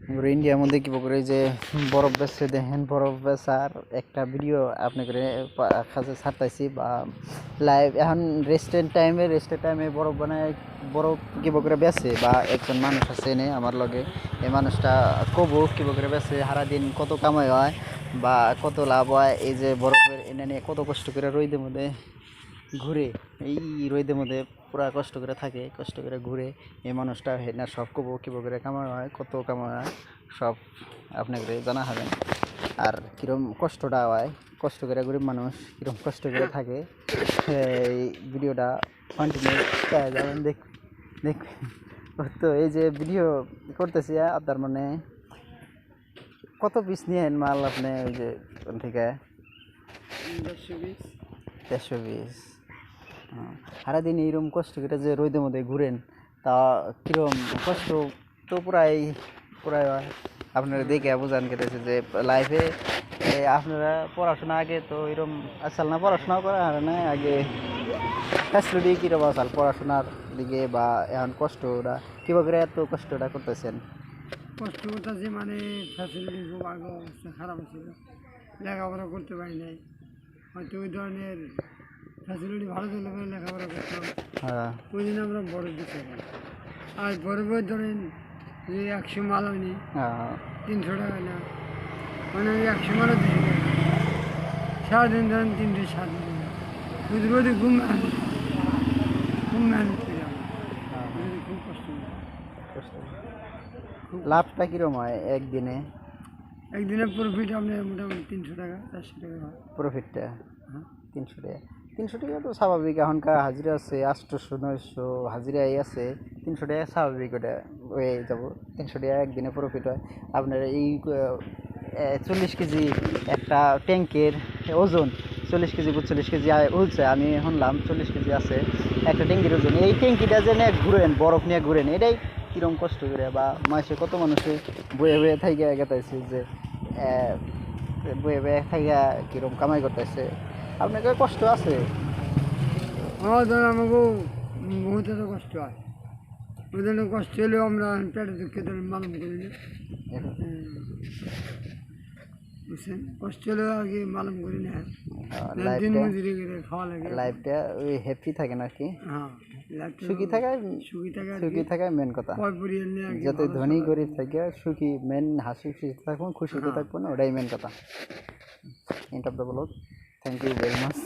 ইন্ডিয়ার মধ্যে কি করে যে বরফ বেচছে দেখেন, বরফ বেচার একটা ভিডিও আপনি করে কাছে ছাড়তাইছি বা লাইভ এখন রেস্টের টাইমে বরফ বানায়, বরফ কি করে বেচে বা একজন মানুষ আছে এনে আমার লগে, এই মানুষটা কবু কি করে বেচে, সারাদিন কত কামাই হয় বা কত লাভ হয়, এই যে বরফের এনে নিয়ে কত কষ্ট করে রোদের মধ্যে ঘুরে, এই রোদের মধ্যে পুরা কষ্ট করে থাকে, কষ্ট করে ঘুরে এই মানুষটা না সব কবো কী করে কামাই হয়, কত কামাই হয় সব আপনাকে জানা হবেন। আর কীরকম কষ্টটা হয়, কষ্ট করে গরিব মানুষ কীরকম কষ্ট করে থাকে, এই ভিডিওটা কন্টিনিউ যাবেন দেখ। তো এই যে ভিডিও করতেছি আপনার মানে কত পিস নিয়ে মাল আপনি ওই যে ওখান থেকে 150 সারাদিন এইরকম কষ্ট করে যে রোদের মধ্যে ঘুরেন, তা কিরম কষ্ট তো প্রায় হয়। আপনারা দেখে বোঝান কেটেছে যে লাইফে আপনারা পড়াশোনা আগে তো এরকম আসল না, পড়াশোনাও করা আর না আগে ফ্যাসিলিটি কীরকম আসাল পড়াশোনার দিকে বা এখন কষ্টটা কীভাবে এত কষ্টটা করতেছেন? কষ্ট করতেছি মানে ফ্যাসিলিটি খুব আগে অবস্থা খারাপ ছিল, লেখাপড়া করতে পারি নাই, হয়তো ওই ধরনের ফ্যাসিলিটি ভালো চলে গেলে লেখাপড়া করতাম। ওই জন্য আমরা বরফ দিতে পারি। আর বরফের ধরেন যে 100 মাল হয়নি 300 টাকা না, মানে আমি 100 মালও দিতে পারি, সারাদিন ধরেন 360 টাকা রোদ রোদে খুব মেহনত করি আমরা, খুব কষ্ট লাভটা কীরকম হয় একদিনে? প্রফিট আপনার মোটামুটি 300 টাকা 400 টাকা হয় প্রফিটটা। 300 টাকা তো স্বাভাবিক, এখনকার হাজিরা আছে 800-900 হাজিরাই আছে, 300 টাকা স্বাভাবিক, ওটা হয়ে যাব। 300 টাকা একদিনে প্রফিট হয় আপনার। এই 40 কেজি একটা ট্যাঙ্কের ওজন, 40 কেজি 45 কেজি উঠছে, আমি শুনলাম 40 কেজি আছে একটা ট্যাঙ্কির ওজন। এই ট্যাঙ্কিটা যে নিয়ে ঘুরেন, বরফ নিয়ে ঘুরেন, এটাই কীরকম কষ্ট করে বা মাসে কত মানুষে বয়ে বয়ে থাইকা গেতাইছে যে বয়ে বয়ে থাইকা কীরকম কামাই করতেছে। আপনাকে কষ্ট আছে? আমাকেও বহুত এত কষ্ট হয়, ওই জন্য কষ্ট হলেও আমরা পেটে দুঃখে ধরেন মালুম করি না, বুঝছেন? কষ্ট হলেও আগে মালুম করি না, দিন মজুরি করে খাওয়া লাগে। লাইফটা ওই হ্যাপি থাকে নাকি? হ্যাঁ, সুখী থাকাই মেন কথা। যত ধনী গরিব থাকে সুখী মেন, হাসি খুশি থাকুন, খুশিতে থাকবো না, ওটাই মেন কথা। End of the blog. Thank you very much.